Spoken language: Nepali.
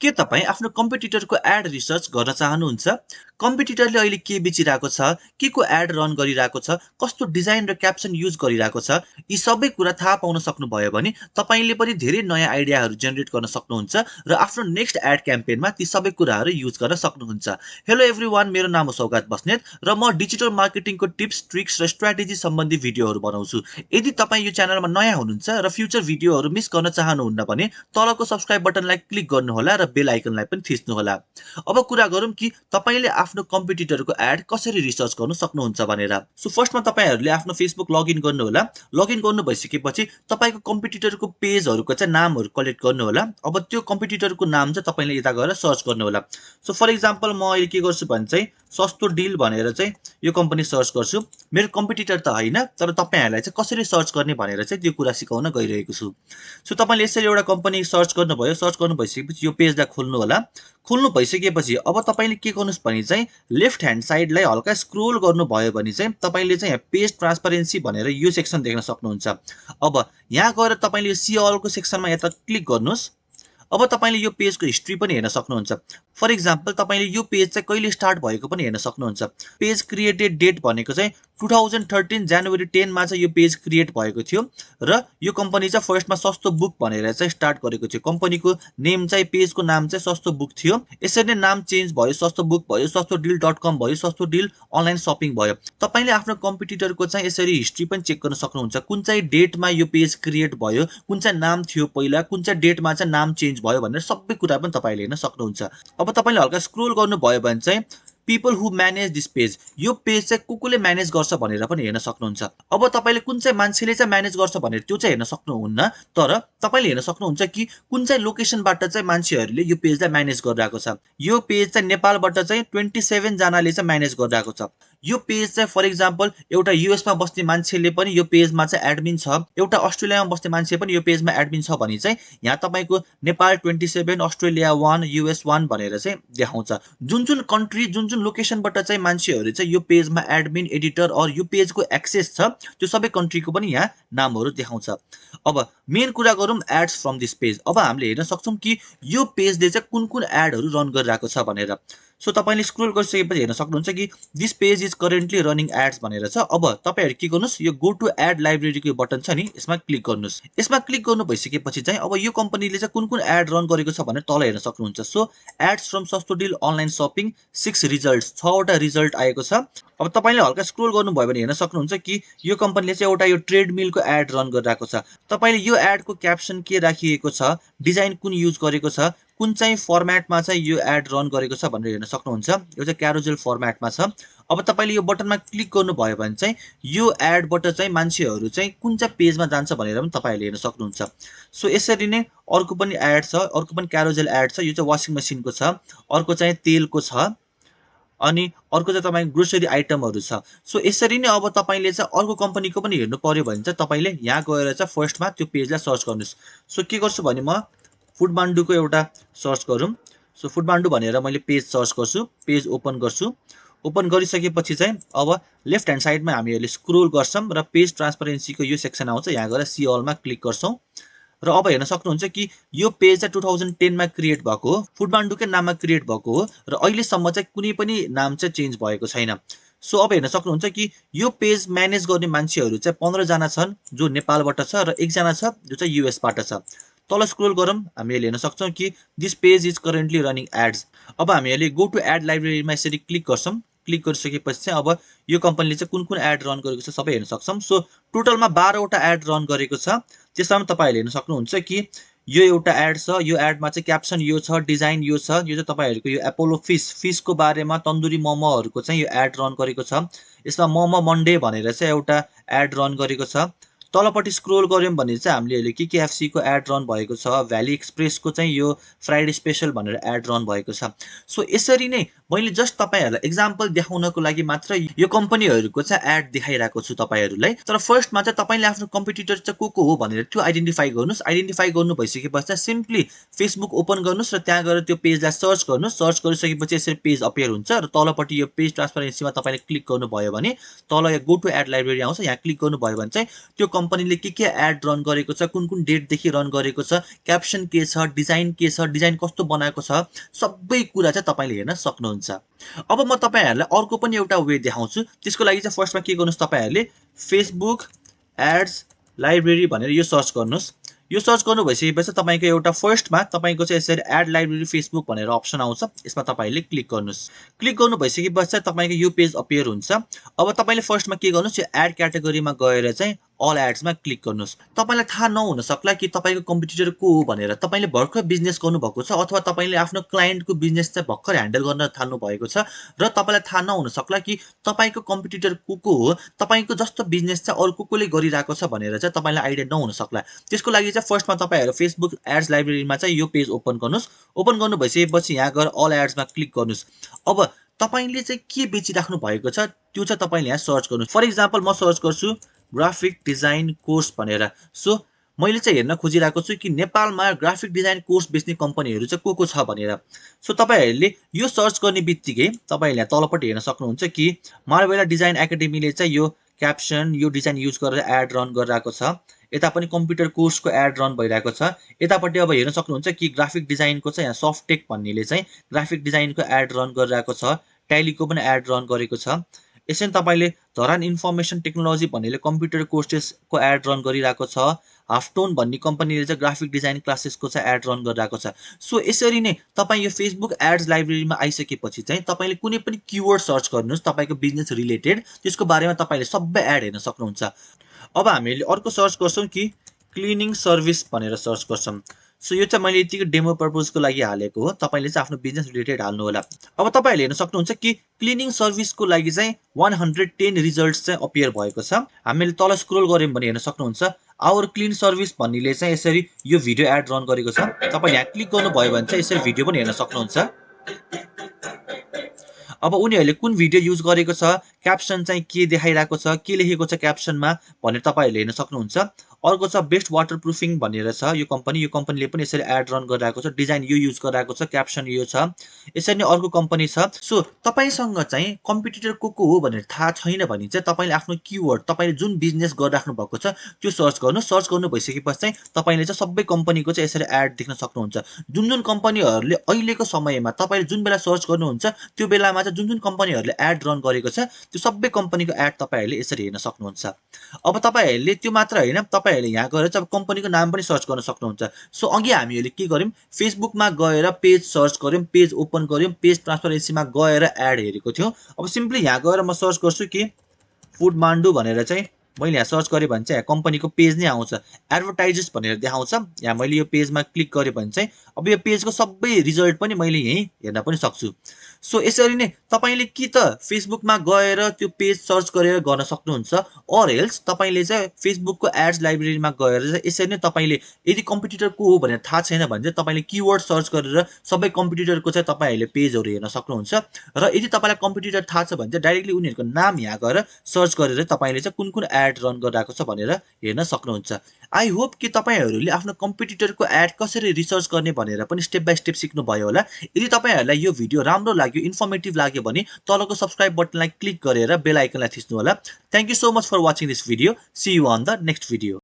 के तपाईँ आफ्नो कम्पिटिटरको एड रिसर्च गर्न चाहनुहुन्छ? कम्पिटिटरले अहिले के बेचिरहेको छ, के को एड रन गरिरहेको छ, कस्तो डिजाइन र क्याप्सन युज गरिरहेको छ, यी सबै कुरा थाहा पाउन सक्नुभयो भने तपाईँले पनि धेरै नयाँ आइडियाहरू जेनेरेट गर्न सक्नुहुन्छ र आफ्नो नेक्स्ट एड क्याम्पेनमा ती सबै कुराहरू युज गर्न सक्नुहुन्छ। हेलो एभ्रीवान, मेरो नाम हो सौगात बस्नेत र म डिजिटल मार्केटिङको टिप्स, ट्रिक्स र स्ट्र्याटेजी सम्बन्धी भिडियोहरू बनाउँछु। यदि तपाईँ यो च्यानलमा नयाँ हुनुहुन्छ र फ्युचर भिडियोहरू मिस गर्न चाहनुहुन्न भने तलको सब्स्क्राइब बटनलाई क्लिक गर्नुहोला र बेल आइकनलाई पनि थिच्नुहोला। अब कुरा गरौँ कि तपाईले आफ्नो कम्पिटिटरको एड कसरी रिसर्च गर्न सक्नुहुन्छ भनेर। सो फर्स्टमा तपाईहरुले आफ्नो फेसबुक लगइन गर्नुहोला। लगइन गर्नु भइसकेपछि तपाईको कम्पिटिटरको पेजहरुको चाहिँ नामहरु कलेक्ट गर्नुहोला। अब त्यो कम्पिटिटरको नाम चाहिँ तपाईले यता गएर सर्च गर्नुहोला। सो फर एक्जाम्पल म अहिले के गर्छु भने चाहिँ सस्तो डिल भनेर चाहिँ यो कम्पनी सर्च गर्छु। मेरो कम्पिटिटर त हैन, तर तपाईहरुलाई चाहिँ कसरी सर्च गर्ने भनेर चाहिँ त्यो कुरा सिकाउन गइरहेको छु। सो तपाईले यसरी एउटा कम्पनी सर्च गर्नुभयो। सर्च गर्नु भइसकेपछि यो पेजलाई खोल्नु होला। खोल्नु भइसकेपछि अब तपाईले के गर्नुस् भने चाहिँ लेफ्ट ह्यान्ड साइडलाई हल्का स्क्रोल गर्नुभयो भने चाहिँ तपाईले चाहिँ यहाँ पेज ट्रान्सपरेन्सी भनेर यो सेक्सन देख्न सक्नुहुन्छ। अब यहाँ गएर तपाईले यो सी अल को सेक्सनमा यता क्लिक गर्नुस्। अब तपाईले यो पेजको हिस्ट्री पनि हेर्न सक्नुहुन्छ। फर एक्जाम्पल तपाईले यो पेज चाहिँ कहिले स्टार्ट भएको पनि हेर्न सक्नुहुन्छ। पेज क्रिएटेड डेट भनेको चाहिँ 2013 जनवरी 10 मा चाहिँ यो पेज क्रिएट भएको थियो र यो कम्पनी चाहिँ फर्स्टमा सस्तो बुक भनेर चाहिँ स्टार्ट गरेको थियो। कम्पनीको नेम चाहिँ पेजको नाम चाहिँ सस्तो बुक थियो। यसरी नै नाम चेन्ज भयो, सस्तो बुक भयो, सस्तो डिल.com भयो, सस्तो डिल अनलाइन शपिङ भयो। तपाईले आफ्नो कम्पिटिटरको चाहिँ यसरी हिस्ट्री पनि चेक गर्न सक्नुहुन्छ। कुन चाहिँ डेटमा यो पेज क्रिएट भयो, कुन चाहिँ नाम थियो पहिला, कुन चाहिँ डेटमा चाहिँ नाम चेन्ज भयो भनेर सबै कुरा पनि तपाईले हेर्न सक्नुहुन्छ। अब तपाईले हल्का स्क्रोल गर्नुभयो भने चाहिँ people who manage this page, यो पेज चाहिँ कोले म्यानेज गर्छ भनेर पनि हेर्न सक्नुहुन्छ। अब तपाईले कुन चाहिँ मान्छेले चाहिँ म्यानेज गर्छ भनेर त्यो चाहिँ हेर्न सक्नुहुन्न, तर तपाईले हेर्न सक्नुहुन्छ कि कुन चाहिँ लोकेसनबाट चाहिँ मान्छेहरूले यो पेजलाई म्यानेज गरिरहेको छ। यो पेज चाहिँ नेपालबाट चाहिँ 27 जनाले चाहिँ म्यानेज गरिरहेको छ। यो पेज चाहिँ फर एक्जाम्पल एउटा युएस मा बस्ने मान्छेले पनि यो पेजमा चाहिँ एडमिन छ, एउटा अस्ट्रेलियामा बस्ने मान्छे पनि यो पेजमा एडमिन छ भने चाहिँ यहाँ तपाईको नेपाल 27, अस्ट्रेलिया 1, युएस 1 भनेर चाहिँ देखाउँछ। जुन जुन कन्ट्री, जुन जुन लोकेसनबाट चाहिँ मान्छेहरू चाहिँ यो पेजमा एडमिन, एडिटर और यो पेजको एक्सेस छ, त्यो सबै कन्ट्रीको पनि यहाँ नामहरू देखाउँछ। अब मेन कुरा गरौँ एड्स फ्रम दिस पेज। अब हामीले हेर्न सक्छौं कि यो पेजले चाहिँ कुन कुन एडहरू रन गरिरहेको छ भनेर। सो तपाईले स्क्रोल गरिसकेपछि हेर्न सक्नुहुन्छ कि this page is currently running ads भनेर छ। अब तपाईहरु के गर्नुस्, यो गो टु एड लाइब्रेरीको बटन छ नि, यसमा क्लिक गर्नुस्। यसमा क्लिक गर्नु भइसकेपछि चाहिँ अब यो कम्पनीले चाहिँ कुन कुन एड रन गरेको छ भनेर तल हेर्न सक्नुहुन्छ। सो एड्स फ्रम सस्तो डिल अनलाइन शपिङ 6 रिजल्ट्स, 6 वटा रिजल्ट आएको छ। अब तपाईले हल्का स्क्रोल गर्नुभयो भने हेर्न सक्नुहुन्छ कि यो कम्पनीले चाहिँ एउटा यो ट्रेडमिलको एड रन गरिरहेको छ। तपाईले यो एडको क्याप्सन के राखिएको छ, डिजाइन कुन युज गरेको छ, कुन चाहिँ फर्मेटमा चाहिँ यो एड रन गरेको छ भनेर हेर्न सक्नुहुन्छ। यो चाहिँ क्यारोजेल फर्मेटमा छ। अब तपाईले यो बटनमा क्लिक गर्नुभयो भने चाहिँ यो एडबाट चाहिँ मान्छेहरू चाहिँ कुन चाहिँ पेजमा जान्छ भनेर पनि तपाईले हेर्न सक्नुहुन्छ। सो यसरी नै अर्को पनि एड छ, अर्को पनि क्यारोजेल एड छ। यो चाहिँ वाशिङ मसिनको छ, अर्को चाहिँ तेलको छ, अनि अर्को चाहिँ तपाईको ग्रोसरी आइटमहरु छ। सो यसरी नै अब तपाईले चाहिँ अर्को कम्पनीको पनि हेर्नु पर्यो भने चाहिँ तपाईले यहाँ गएर चाहिँ फर्स्टमा त्यो पेजलाई सर्च गर्नुस्। सो के गर्छु भने म फुडमान्डुको एउटा सर्च गरौँ। सो फुडमान्डु भनेर मैले पेज सर्च गर्छु, पेज ओपन गर्छु। ओपन गरिसकेपछि चाहिँ अब लेफ्ट ह्यान्ड साइडमा हामीहरूले स्क्रोल गर्छौं र पेज ट्रान्सपरेन्सीको यो सेक्सन आउँछ। यहाँ गएर सी अल मा क्लिक गर्छौं र अब हेर्न सक्नुहुन्छ कि यो पेज चाहिँ 2010 मा क्रिएट भएको हो, फुडमान्डुकै नाममा क्रिएट भएको हो र अहिलेसम्म चाहिँ कुनै पनि नाम चाहिँ चेन्ज भएको छैन। सो अब हेर्न सक्नुहुन्छ कि यो पेज म्यानेज गर्ने मान्छेहरू चाहिँ 15 जना छन् जो नेपालबाट छ र 1 जना छ जो चाहिँ युएस बाट छ। तल स्क्रोल गरौँ, हामीले हेर्न सक्छौं कि this page is currently running ads. अब हामीले गो टु एड लाइब्रेरीमा यसरी क्लिक गर्छौं। क्लिक गरिसकेपछि चाहिँ अब यो कम्पनीले चाहिँ कुन कुन एड रन गरेको छ सबै हेर्न सक्छौं। सो टोटलमा 12 वटा एड रन गरेको छ। त्यसमा तपाईहरुले हेर्न सक्नुहुन्छ कि यो एउटा एड छ। यो एडमा चाहिँ क्याप्सन यो छ, डिजाइन यो छ। यो चाहिँ तपाईहरुको यो एपोलो फिसको बारेमा, तन्दुरी मोमोहरुको चाहिँ यो एड रन गरेको छ। यसमा मोमो मन्डे भनेर चाहिँ एउटा एड रन गरेको छ। तलपट्टि स्क्रोल गर्यौं भने चाहिँ हामीले केकेएफसी को एड रन भएको छ, भ्याली एक्सप्रेसको चाहिँ यो फ्राइडे स्पेशल भनेर एड रन भएको छ। सो यसरी नै मैले जस्ट तपाईहरुलाई एक्जाम्पल देखाउनको लागि मात्र यो कम्पनीहरुको चाहिँ एड देखाइराको छु तपाईहरुलाई। तर फर्स्टमा चाहिँ तपाईले आफ्नो कम्पिटिटर चाहिँ को हो भनेर त्यो आइडेन्टिफाई गर्नुस्। आइडेन्टिफाई गर्नु भइसकेपछि चाहिँ सिम्पली फेसबुक ओपन गर्नुस् र त्यहाँ गएर त्यो पेजलाई सर्च गर्नुस्। सर्च गरिसकेपछि यसरी पेज अपियर हुन्छ र तलपट्टि यो पेज ट्रान्सपरेन्सीमा तपाईले क्लिक गर्नुभयो भने तल यो गो टु एड लाइब्रेरी आउँछ। यहाँ क्लिक गर्नुभयो भने चाहिँ त्यो कम्पनीले के एड रन गरेको छ, कुन डेटदेखि रन गरेको छ, क्याप्सन के छ, डिजाइन के छ, डिजाइन कस्तो बनाएको छ, सबै कुरा चाहिँ तपाईँले हेर्न सक्नुहुन्छ। अब म तपाईँहरूलाई अर्को पनि एउटा वे देखाउँछु। त्यसको लागि चाहिँ फर्स्टमा के गर्नुहोस्, तपाईँहरूले फेसबुक एड्स लाइब्रेरी भनेर यो सर्च गर्नुहोस्। यो सर्च गर्नु भइसकेपछि तपाईँको एउटा फर्स्टमा तपाईँको चाहिँ यसरी एड लाइब्रेरी फेसबुक भनेर अप्सन आउँछ। यसमा तपाईँले क्लिक गर्नुहोस्। क्लिक गर्नु भइसकेपछि चाहिँ तपाईँको यो पेज अपियर हुन्छ। अब तपाईँले फर्स्टमा के गर्नुहोस्, यो एड क्याटेगोरीमा गएर चाहिँ अल एड्समा क्लिक गर्नुहोस्। तपाईँलाई थाहा नहुन सक्ला कि तपाईँको कम्पिटिटर को हो भनेर। तपाईँले भर्खर बिजनेस गर्नुभएको छ अथवा तपाईँले आफ्नो क्लाइन्टको बिजनेस चाहिँ भर्खर ह्यान्डल गर्न थाल्नु भएको छ र तपाईँलाई थाहा नहुन सक्ला कि तपाईँको कम्पिटिटर को हो, तपाईँको जस्तो बिजनेस चाहिँ अरू कोले गरिरहेको छ भनेर चाहिँ तपाईँलाई आइडिया नहुन सक्ला। त्यसको लागि चाहिँ फर्स्टमा तपाईँहरू फेसबुक एड्स लाइब्रेरीमा चाहिँ यो पेज ओपन गर्नुहोस्। ओपन गर्नु भइसकेपछि यहाँ गएर अल एड्समा क्लिक गर्नुहोस्। अब तपाईँले चाहिँ के बेचिराख्नु भएको छ त्यो चाहिँ तपाईँले यहाँ सर्च गर्नुहोस्। फर इक्जाम्पल म सर्च गर्छु ग्राफिक डिजाइन कोर्स भनेर। सो मैले चाहिँ हेर्न खोजिरहेको छु कि नेपालमा ग्राफिक डिजाइन कोर्स बेच्ने कम्पनीहरू चाहिँ को छ भनेर। सो तपाईँहरूले यो सर्च गर्ने बित्तिकै तपाईँहरूले तलपट्टि हेर्न सक्नुहुन्छ कि मार्बेला डिजाइन एकाडेमीले चाहिँ यो क्याप्सन, यो डिजाइन युज गरेर एड रन गरिरहेको छ। यता पनि कम्प्युटर कोर्सको एड रन भइरहेको छ। यतापट्टि अब हेर्न सक्नुहुन्छ कि ग्राफिक डिजाइनको चाहिँ यहाँ सफ्टटेक भन्नेले चाहिँ ग्राफिक डिजाइनको एड रन गरिरहेको छ। ट्यालीको पनि एड रन गरेको छ। यसरी तपाईँले धरान इन्फर्मेसन टेक्नोलोजी भन्नेले कम्प्युटर कोर्सेसको एड रन गरिरहेको छ। हाफटोन भन्ने कम्पनीले चाहिँ ग्राफिक डिजाइन क्लासेसको चाहिँ एड रन गरिरहेको छ। सो यसरी नै तपाईँ यो फेसबुक एड्स लाइब्रेरीमा आइसकेपछि चाहिँ तपाईँले कुनै पनि किवर्ड सर्च गर्नुहोस् तपाईँको बिजनेस रिलेटेड, त्यसको बारेमा तपाईँले सबै एड हेर्न सक्नुहुन्छ। अब हामीले अर्को सर्च गर्छौँ कि क्लिनिङ सर्भिस भनेर सर्च गर्छौँ। सो यो चाहिँ मैले यतिको डेमो पर्पजको लागि हालेको हो। तपाईँले चाहिँ आफ्नो बिजनेस रिलेटेड हाल्नु होला। अब तपाईँहरूले हेर्न सक्नुहुन्छ कि क्लिनिङ सर्भिसको लागि चाहिँ 110 रिजल्ट्स चाहिँ अपियर भएको छ। हामीले तल स्क्रोल गऱ्यौँ भने हेर्न सक्नुहुन्छ आवर क्लिन सर्भिस भन्नेले चाहिँ यसरी यो भिडियो एड रन गरेको छ। तपाईँ यहाँ क्लिक गर्नुभयो भने चाहिँ यसरी भिडियो पनि हेर्न सक्नुहुन्छ। अब उनीहरूले कुन भिडियो युज गरेको छ, क्याप्सन चाहिँ के देखाइरहेको छ, के लेखेको छ क्याप्सनमा भनेर तपाईँहरूले हेर्न सक्नुहुन्छ। अर्को छ बेस्ट वाटर प्रुफिङ भनेर छ यो कम्पनीले पनि यसरी एड रन गरिरहेको छ। डिजाइन यो युज गरिरहेको छ, क्याप्सन यो छ। यसरी नै अर्को कम्पनी छ। सो तपाईँसँग चाहिँ कम्पिटिटर को हो भनेर थाहा छैन भने चाहिँ तपाईँले आफ्नो किवर्ड, तपाईँले जुन बिजनेस गरिराख्नु भएको छ त्यो सर्च गर्नु। सर्च गर्नु भइसकेपछि चाहिँ तपाईँले चाहिँ सबै कम्पनीको चाहिँ यसरी एड देख्न सक्नुहुन्छ। जुन कम्पनीहरूले अहिलेको समयमा तपाईँले जुन बेला सर्च गर्नुहुन्छ त्यो बेलामा चाहिँ जुन कम्पनीहरूले एड रन गरेको छ त्यो सबै कम्पनीको एड तपाईँहरूले यसरी हेर्न सक्नुहुन्छ। अब तपाईँहरूले त्यो मात्र होइन, तपाईँहरूले यहाँ गएर चाहिँ कम्पनीको नाम पनि सर्च गर्न सक्नुहुन्छ। सो अघि हामीले के गर्यौँ, फेसबुकमा गएर पेज सर्च गर्यौँ, पेज ओपन गर्यौँ, पेज ट्रान्सपरेन्सीमा गएर एड हेरेको थियौँ। अब सिम्पली यहाँ गएर म सर्च गर्छु कि फुड मान्डु भनेर चाहिँ मैले यहाँ सर्च गरेँ भने चाहिँ कम्पनीको पेज नै आउँछ। एडभर्टाइजेस भनेर देखाउँछ। यहाँ मैले यो पेजमा क्लिक गरेँ भने चाहिँ अब यो पेजको सबै रिजल्ट पनि मैले यहीँ हेर्न पनि सक्छु। सो यसरी नै तपाईँले कि त फेसबुकमा गएर त्यो पेज सर्च गरेर गर्न सक्नुहुन्छ, अर एल्स तपाईँले चाहिँ फेसबुकको एड्स लाइब्रेरीमा गएर चाहिँ यसरी नै तपाईँले यदि कम्पिटिटर को हो भनेर थाहा छैन भने चाहिँ तपाईँले किवर्ड सर्च गरेर सबै कम्पिटिटरको चाहिँ तपाईँहरूले पेजहरू हेर्न सक्नुहुन्छ। र यदि तपाईँलाई कम्पिटिटर थाहा छ भने चाहिँ डाइरेक्टली उनीहरूको नाम यहाँ गएर सर्च गरेर तपाईँले चाहिँ कुन एड रन गरिरहेको छ भनेर हेर्न सक्नुहुन्छ। आई होप कि तपाईँहरूले आफ्नो कम्पिटिटरको एड कसरी रिसर्च गर्ने भनेर पनि स्टेप बाई स्टेप सिक्नुभयो होला। यदि तपाईँहरूलाई यो भिडियो राम्रो लाग्यो, इन्फर्मेटिभ लाग्यो भने तलको सब्सक्राइब बटनलाई क्लिक गरेर बेल आइकनलाई थिच्नु होला। Thank you so much for watching this video. See you on the next video.